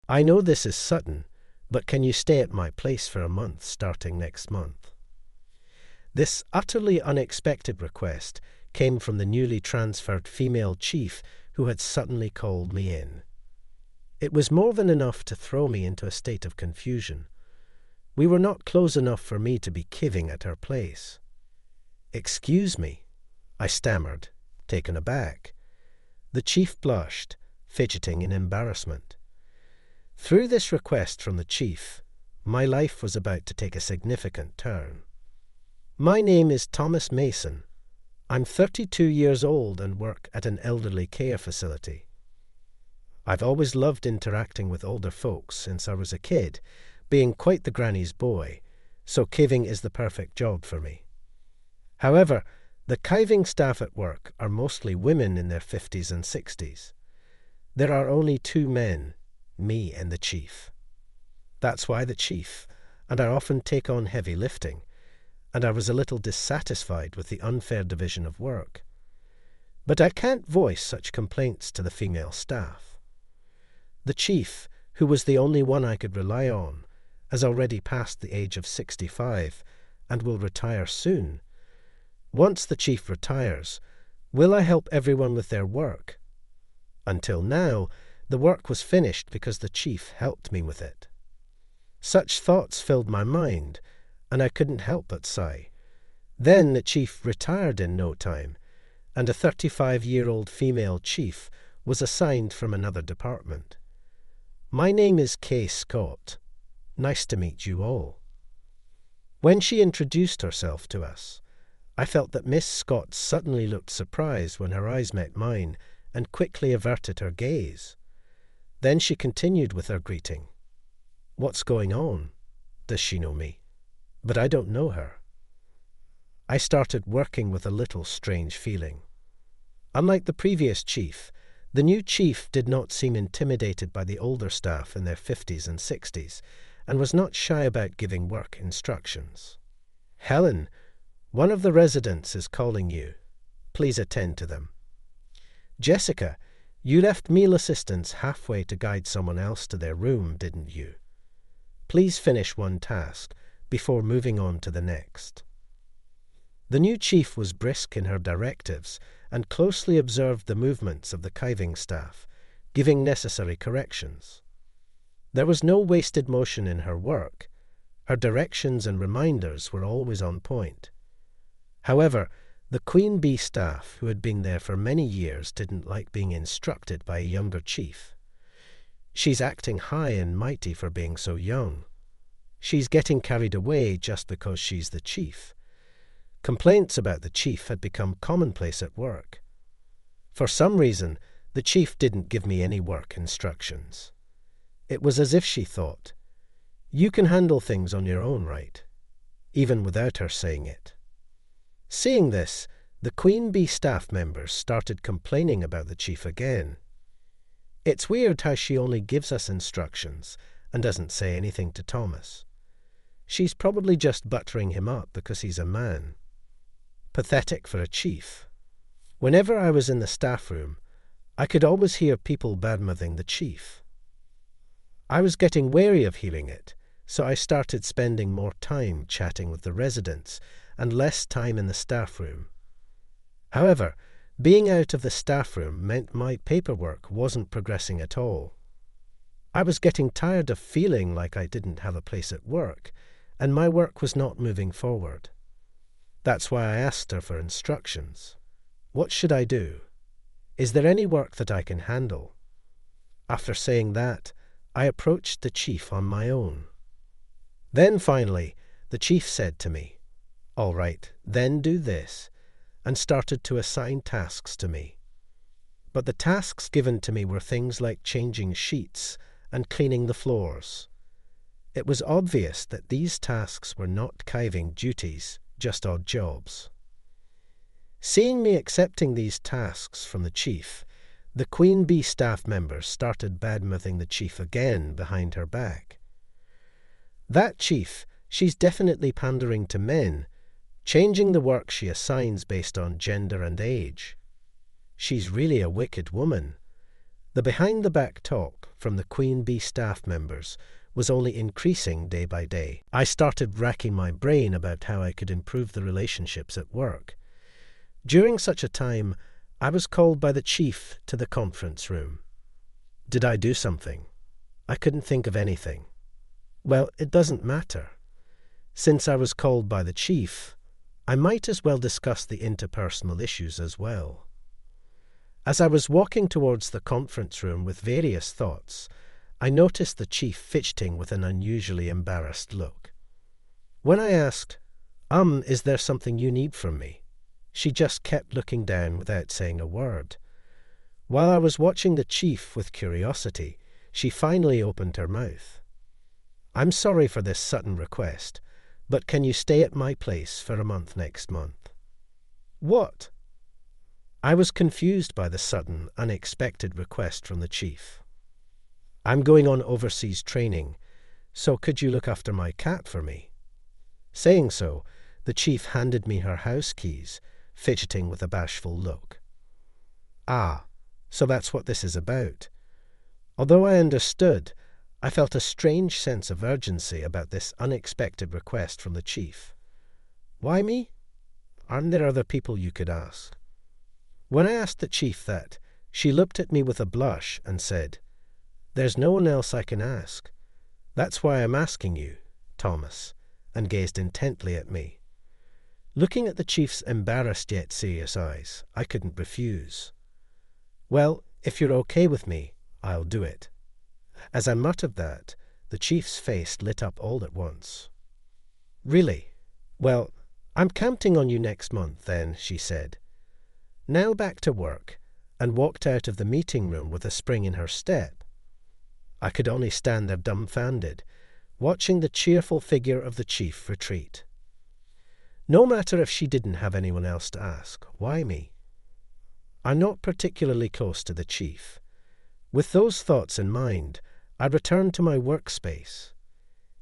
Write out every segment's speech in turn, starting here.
I know this is sudden, but can you stay at my place for a month starting next month? This utterly unexpected request came from the newly transferred female chief who had suddenly called me in. It was more than enough to throw me into a state of confusion. We were not close enough for me to be kiving at her place. "Excuse me," I stammered, taken aback. The chief blushed, fidgeting in embarrassment. Through this request from the chief, my life was about to take a significant turn. "My name is Thomas Mason. I'm 32 years old and work at an elderly care facility. I've always loved interacting with older folks since I was a kid, being quite the granny's boy, so kiving is the perfect job for me. However, the kiving staff at work are mostly women in their 50s and 60s. There are only 2 men, me and the chief. That's why the chief, and I often take on heavy lifting, and I was a little dissatisfied with the unfair division of work. But I can't voice such complaints to the female staff. The chief, who was the only one I could rely on, has already passed the age of 65 and will retire soon. Once the chief retires, will I help everyone with their work? Until now, the work was finished because the chief helped me with it. Such thoughts filled my mind, and I couldn't help but sigh. Then the chief retired in no time, and a 35-year-old female chief was assigned from another department. "My name is Kay Scott. Nice to meet you all." When she introduced herself to us, I felt that Miss Scott suddenly looked surprised when her eyes met mine and quickly averted her gaze. Then she continued with her greeting. "What's going on? Does she know me? But I don't know her." I started working with a little strange feeling. Unlike the previous chief, the new chief did not seem intimidated by the older staff in their 50s and 60s, and was not shy about giving work instructions. "Helen, one of the residents is calling you. Please attend to them. Jessica, you left meal assistance halfway to guide someone else to their room, didn't you? Please finish one task before moving on to the next." The new chief was brisk in her directives and closely observed the movements of the kiving staff, giving necessary corrections. There was no wasted motion in her work. Her directions and reminders were always on point. However, the queen bee staff, who had been there for many years, didn't like being instructed by a younger chief. "She's acting high and mighty for being so young. She's getting carried away just because she's the chief." Complaints about the chief had become commonplace at work. For some reason, the chief didn't give me any work instructions. It was as if she thought, "You can handle things on your own, right?" even without her saying it. Seeing this, the queen bee staff members started complaining about the chief again. "It's weird how she only gives us instructions and doesn't say anything to Thomas. She's probably just buttering him up because he's a man. Pathetic for a chief." Whenever I was in the staff room, I could always hear people badmouthing the chief. I was getting wary of hearing it, so I started spending more time chatting with the residents and less time in the staff room. However, being out of the staff room meant my paperwork wasn't progressing at all. I was getting tired of feeling like I didn't have a place at work, and my work was not moving forward. That's why I asked her for instructions. What should I do? Is there any work that I can handle? After saying that, I approached the chief on my own. Then finally, the chief said to me, "All right, then do this," and started to assign tasks to me. But the tasks given to me were things like changing sheets and cleaning the floors. It was obvious that these tasks were not kiving duties, just odd jobs. Seeing me accepting these tasks from the chief, the queen bee staff members started badmouthing the chief again behind her back. "That chief, she's definitely pandering to men, changing the work she assigns based on gender and age. She's really a wicked woman. The behind-the-back talk from the Queen Bee staff members was only increasing day by day. I started racking my brain about how I could improve the relationships at work. During such a time, I was called by the chief to the conference room. Did I do something? I couldn't think of anything. Well, it doesn't matter. Since I was called by the chief, I might as well discuss the interpersonal issues as well. As I was walking towards the conference room with various thoughts, I noticed the chief fidgeting with an unusually embarrassed look. When I asked, is there something you need from me?" she just kept looking down without saying a word. While I was watching the chief with curiosity, she finally opened her mouth. "I'm sorry for this sudden request, but can you stay at my place for a month next month?" "What?" I was confused by the sudden, unexpected request from the chief. "I'm going on overseas training, so could you look after my cat for me?" Saying so, the chief handed me her house keys, fidgeting with a bashful look. Ah, so that's what this is about. Although I understood, I felt a strange sense of urgency about this unexpected request from the chief. Why me? Aren't there other people you could ask? When I asked the chief that, she looked at me with a blush and said, "There's no one else I can ask. That's why I'm asking you, Thomas," and gazed intently at me. Looking at the chief's embarrassed yet serious eyes, I couldn't refuse. "Well, if you're okay with me, I'll do it." As I muttered that, the chief's face lit up all at once. "Really? Well, I'm counting on you next month, then," she said. Now back to work, and walked out of the meeting room with a spring in her step. I could only stand there dumbfounded, watching the cheerful figure of the chief retreat. No matter if she didn't have anyone else to ask, why me? I'm not particularly close to the chief. With those thoughts in mind, I returned to my workspace.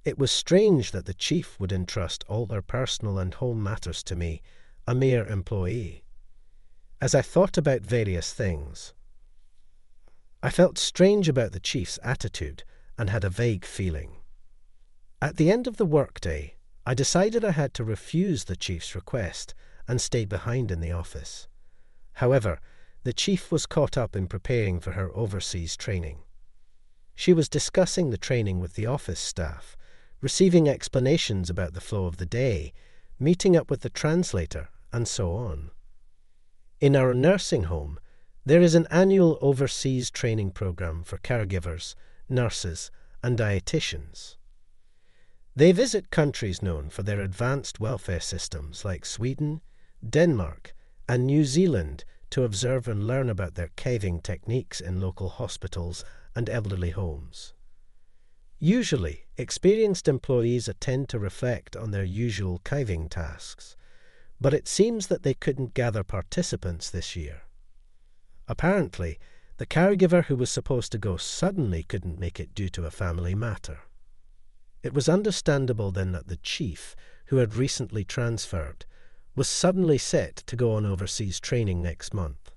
It was strange that the chief would entrust all her personal and home matters to me, a mere employee. As I thought about various things, I felt strange about the chief's attitude and had a vague feeling. At the end of the workday, I decided I had to refuse the chief's request and stay behind in the office. However, the chief was caught up in preparing for her overseas training. She was discussing the training with the office staff, receiving explanations about the flow of the day, meeting up with the translator, and so on. In our nursing home, there is an annual overseas training program for caregivers, nurses, and dietitians. They visit countries known for their advanced welfare systems like Sweden, Denmark, and New Zealand to observe and learn about their caving techniques in local hospitals and elderly homes. Usually, experienced employees attend to reflect on their usual caving tasks, but it seems that they couldn't gather participants this year. Apparently, the caregiver who was supposed to go suddenly couldn't make it due to a family matter. It was understandable then that the chief, who had recently transferred, was suddenly set to go on overseas training next month.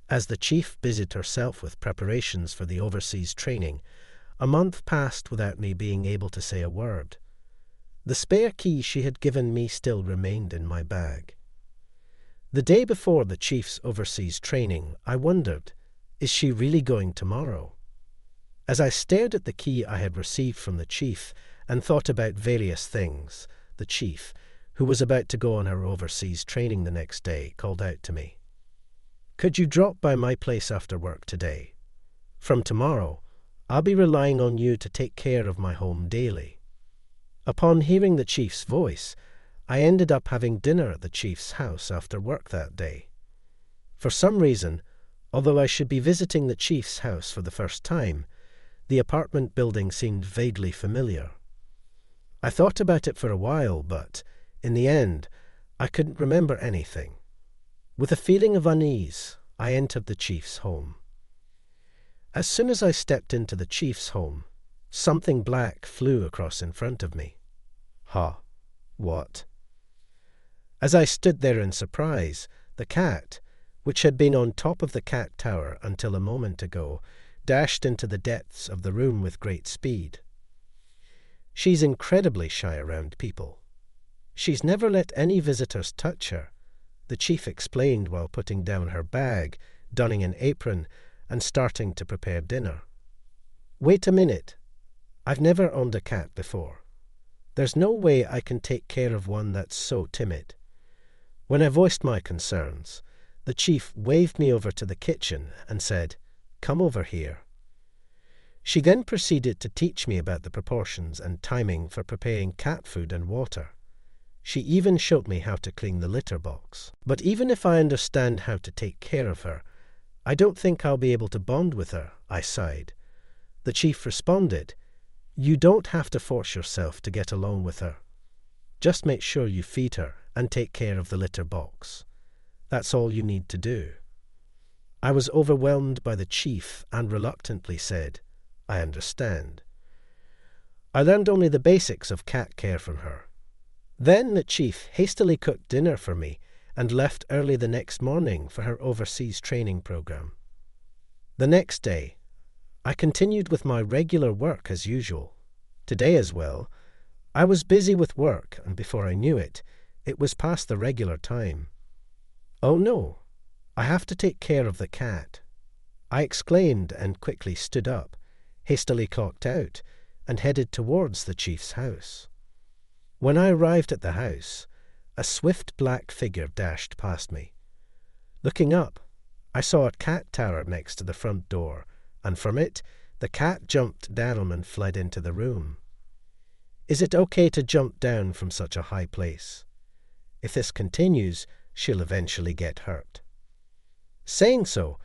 As the chief busied herself with preparations for the overseas training, a month passed without me being able to say a word. The spare key she had given me still remained in my bag. The day before the chief's overseas training, I wondered, is she really going tomorrow? As I stared at the key I had received from the chief and thought about various things, the chief, who was about to go on her overseas training the next day, called out to me, "Could you drop by my place after work today? From tomorrow, I'll be relying on you to take care of my home daily." Upon hearing the chief's voice, I ended up having dinner at the chief's house after work that day. For some reason, although I should be visiting the chief's house for the first time, the apartment building seemed vaguely familiar. I thought about it for a while, but, in the end, I couldn't remember anything. With a feeling of unease, I entered the chief's home. As soon as I stepped into the chief's home, something black flew across in front of me. What? As I stood there in surprise, the cat, which had been on top of the cat tower until a moment ago, dashed into the depths of the room with great speed. She's incredibly shy around people. She's never let any visitors touch her, the chief explained while putting down her bag, donning an apron, and starting to prepare dinner. Wait a minute. I've never owned a cat before. There's no way I can take care of one that's so timid. When I voiced my concerns, the chief waved me over to the kitchen and said, "Come over here." She then proceeded to teach me about the proportions and timing for preparing cat food and water. She even showed me how to clean the litter box. But even if I understand how to take care of her, I don't think I'll be able to bond with her, I sighed. The chief responded, "You don't have to force yourself to get along with her. Just make sure you feed her and take care of the litter box. That's all you need to do." I was overwhelmed by the chief and reluctantly said, "I understand." I learned only the basics of cat care from her. Then the chief hastily cooked dinner for me and left early the next morning for her overseas training program. The next day, I continued with my regular work as usual. Today as well, I was busy with work, and before I knew it, it was past the regular time. "Oh no, I have to take care of the cat," I exclaimed and quickly stood up, hastily clocked out, and headed towards the chief's house. When I arrived at the house, a swift black figure dashed past me. Looking up, I saw a cat tower next to the front door, and from it, the cat jumped down and fled into the room. Is it okay to jump down from such a high place? If this continues, she'll eventually get hurt. Saying so,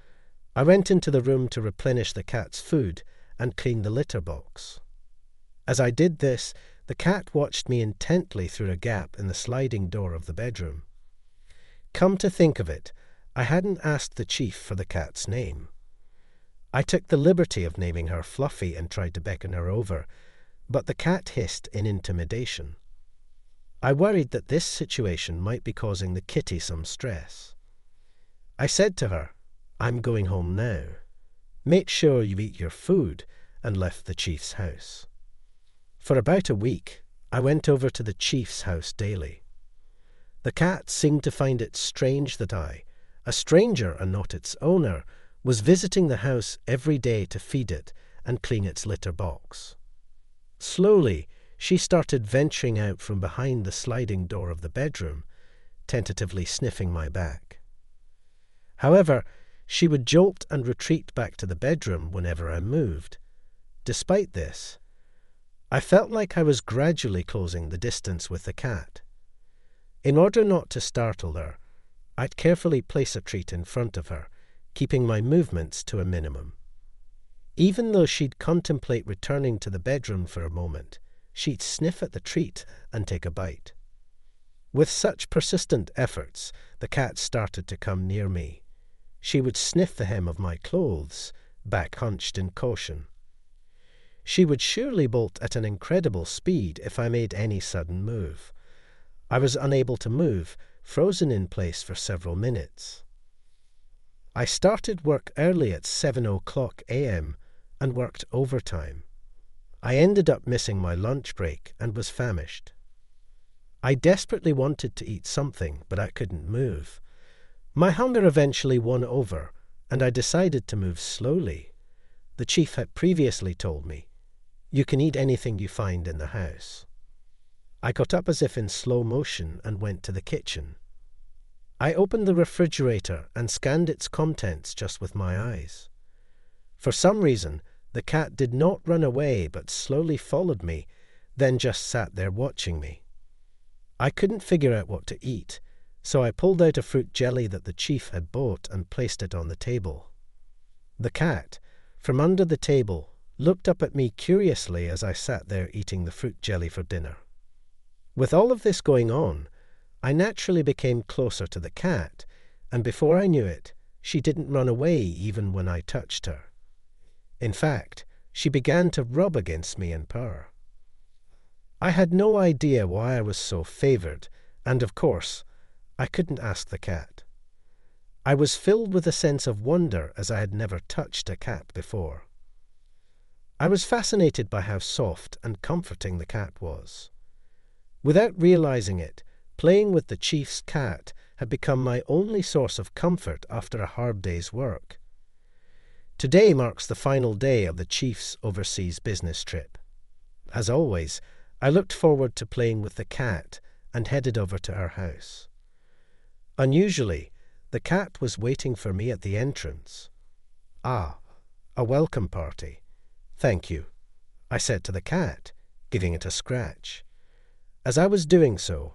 I went into the room to replenish the cat's food and clean the litter box. As I did this, the cat watched me intently through a gap in the sliding door of the bedroom. Come to think of it, I hadn't asked the chief for the cat's name. I took the liberty of naming her Fluffy and tried to beckon her over, but the cat hissed in intimidation. I worried that this situation might be causing the kitty some stress. I said to her, "I'm going home now. Make sure you eat your food," and left the chief's house. For about a week, I went over to the chief's house daily. The cat seemed to find it strange that I, a stranger and not its owner, was visiting the house every day to feed it and clean its litter box. Slowly, she started venturing out from behind the sliding door of the bedroom, tentatively sniffing my back. However, she would jolt and retreat back to the bedroom whenever I moved. Despite this, I felt like I was gradually closing the distance with the cat. In order not to startle her, I'd carefully place a treat in front of her, keeping my movements to a minimum. Even though she'd contemplate returning to the bedroom for a moment, she'd sniff at the treat and take a bite. With such persistent efforts, the cat started to come near me. She would sniff the hem of my clothes, back hunched in caution. She would surely bolt at an incredible speed if I made any sudden move. I was unable to move, frozen in place for several minutes. I started work early at 7:00 a.m. and worked overtime. I ended up missing my lunch break and was famished. I desperately wanted to eat something, but I couldn't move. My hunger eventually won over, and I decided to move slowly. The chief had previously told me, "You can eat anything you find in the house." I got up as if in slow motion and went to the kitchen. I opened the refrigerator and scanned its contents just with my eyes. For some reason, the cat did not run away but slowly followed me, then just sat there watching me. I couldn't figure out what to eat, so I pulled out a fruit jelly that the chief had bought and placed it on the table. The cat, from under the table, looked up at me curiously as I sat there eating the fruit jelly for dinner. With all of this going on, I naturally became closer to the cat, and before I knew it, she didn't run away even when I touched her. In fact, she began to rub against me and purr. I had no idea why I was so favored, and of course, I couldn't ask the cat. I was filled with a sense of wonder as I had never touched a cat before. I was fascinated by how soft and comforting the cat was. Without realizing it, playing with the chief's cat had become my only source of comfort after a hard day's work. Today marks the final day of the chief's overseas business trip. As always, I looked forward to playing with the cat and headed over to our house. Unusually, the cat was waiting for me at the entrance. "Ah, a welcome party. Thank you," I said to the cat, giving it a scratch. As I was doing so,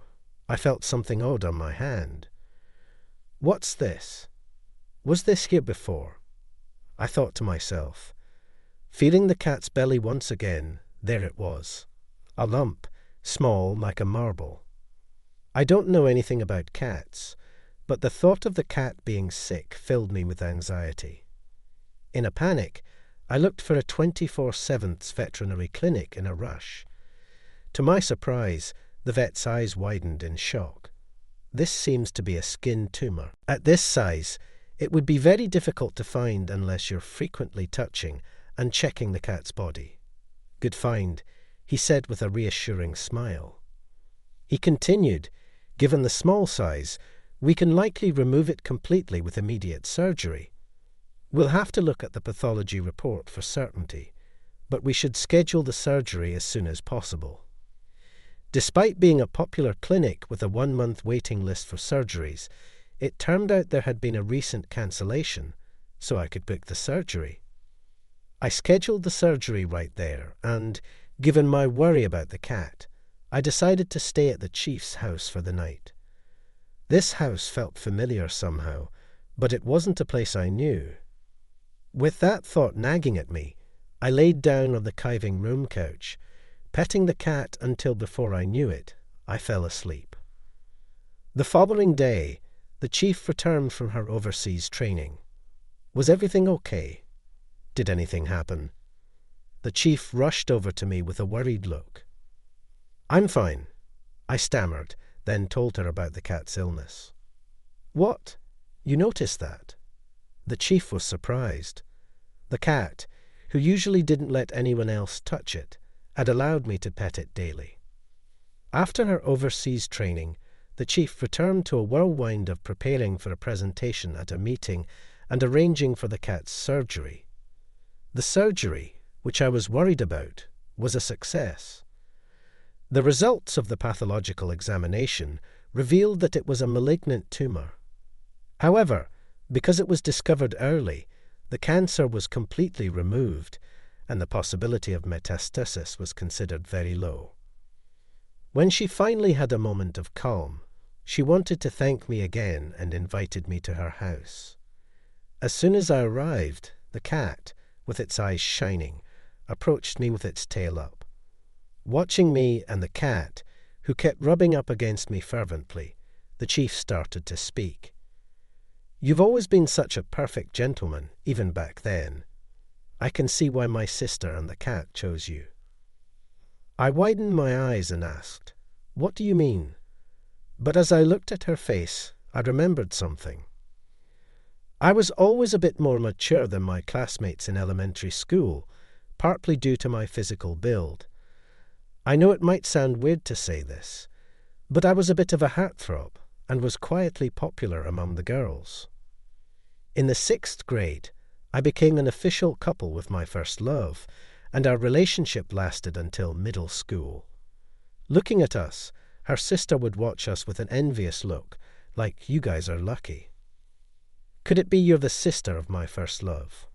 I felt something odd on my hand. "What's this? Was this here before?" I thought to myself. Feeling the cat's belly once again, there it was. A lump, small like a marble. I don't know anything about cats, but the thought of the cat being sick filled me with anxiety. In a panic, I looked for a 24/7 veterinary clinic in a rush. To my surprise, the vet's eyes widened in shock. "This seems to be a skin tumour. At this size, it would be very difficult to find unless you're frequently touching and checking the cat's body." "Good find," he said with a reassuring smile. He continued, "Given the small size, we can likely remove it completely with immediate surgery. We'll have to look at the pathology report for certainty, but we should schedule the surgery as soon as possible." Despite being a popular clinic with a 1-month waiting list for surgeries, it turned out there had been a recent cancellation, so I could book the surgery. I scheduled the surgery right there, and, given my worry about the cat, I decided to stay at the chief's house for the night. This house felt familiar somehow, but it wasn't a place I knew. With that thought nagging at me, I laid down on the caving room couch, petting the cat until before I knew it, I fell asleep. The following day, the chief returned from her overseas training. Was everything okay? Did anything happen? The chief rushed over to me with a worried look. "I'm fine," I stammered, then told her about the cat's illness. "What? You noticed that?" The chief was surprised. The cat, who usually didn't let anyone else touch it, had allowed me to pet it daily. After her overseas training, the chief returned to a whirlwind of preparing for a presentation at a meeting and arranging for the cat's surgery. The surgery, which I was worried about, was a success. The results of the pathological examination revealed that it was a malignant tumour. However, because it was discovered early, the cancer was completely removed, and the possibility of metastasis was considered very low. When she finally had a moment of calm, she wanted to thank me again and invited me to her house. As soon as I arrived, the cat, with its eyes shining, approached me with its tail up. Watching me and the cat, who kept rubbing up against me fervently, the chief started to speak. "You've always been such a perfect gentleman, even back then. I can see why my sister and the cat chose you." I widened my eyes and asked, "What do you mean?" But as I looked at her face, I remembered something. I was always a bit more mature than my classmates in elementary school, partly due to my physical build. I know it might sound weird to say this, but I was a bit of a heartthrob and was quietly popular among the girls. In the 6th grade, I became an official couple with my first love, and our relationship lasted until middle school. Looking at us, her sister would watch us with an envious look, like, "You guys are lucky." "Could it be you're the sister of my first love?"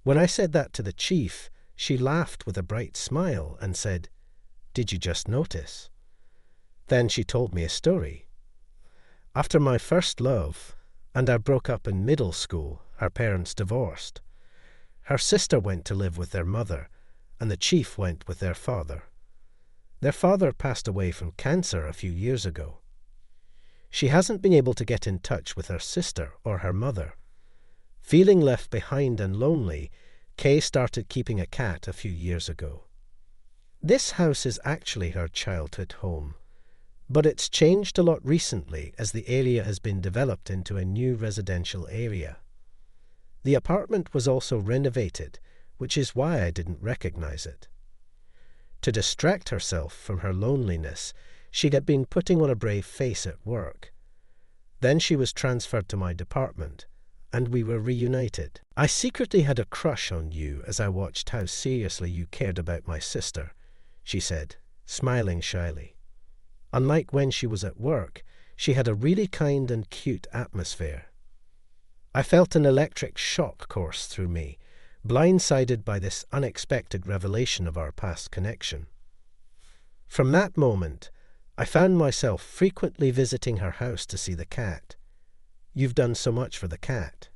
When I said that to the chief, she laughed with a bright smile and said, "Did you just notice?" Then she told me a story. After my first love, and I broke up in middle school, our parents divorced. Her sister went to live with their mother, and the chief went with their father. Their father passed away from cancer a few years ago. She hasn't been able to get in touch with her sister or her mother. Feeling left behind and lonely, Kay started keeping a cat a few years ago. This house is actually her childhood home. But it's changed a lot recently as the area has been developed into a new residential area. The apartment was also renovated, which is why I didn't recognize it. To distract herself from her loneliness, she had been putting on a brave face at work. Then she was transferred to my department, and we were reunited. I secretly had a crush on you as I watched how seriously you cared about my sister, she said, smiling shyly. Unlike when she was at work, she had a really kind and cute atmosphere. I felt an electric shock course through me, blindsided by this unexpected revelation of our past connection. From that moment, I found myself frequently visiting her house to see the cat. You've done so much for the cat.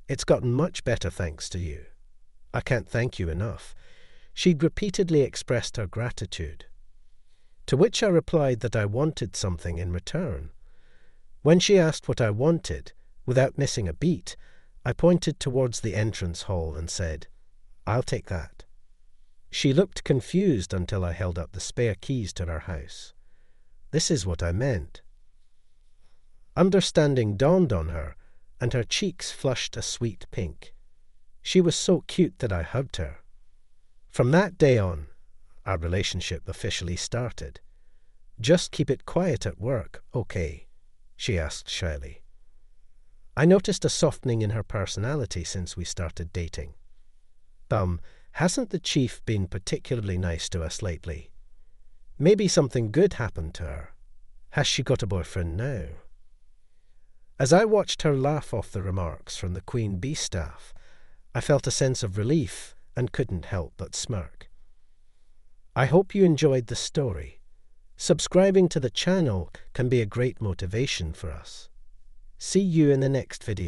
It's gotten much better thanks to you. I can't thank you enough. She'd repeatedly expressed her gratitude. To which I replied that I wanted something in return. When she asked what I wanted, without missing a beat, I pointed towards the entrance hall and said, "I'll take that." She looked confused until I held up the spare keys to her house. This is what I meant. Understanding dawned on her, and her cheeks flushed a sweet pink. She was so cute that I hugged her. From that day on, our relationship officially started. "Just keep it quiet at work, okay?" she asked shyly. I noticed a softening in her personality since we started dating. Hasn't the chief been particularly nice to us lately? Maybe something good happened to her. Has she got a boyfriend now? As I watched her laugh off the remarks from the Queen Bee staff, I felt a sense of relief and couldn't help but smirk. I hope you enjoyed the story. Subscribing to the channel can be a great motivation for us. See you in the next video.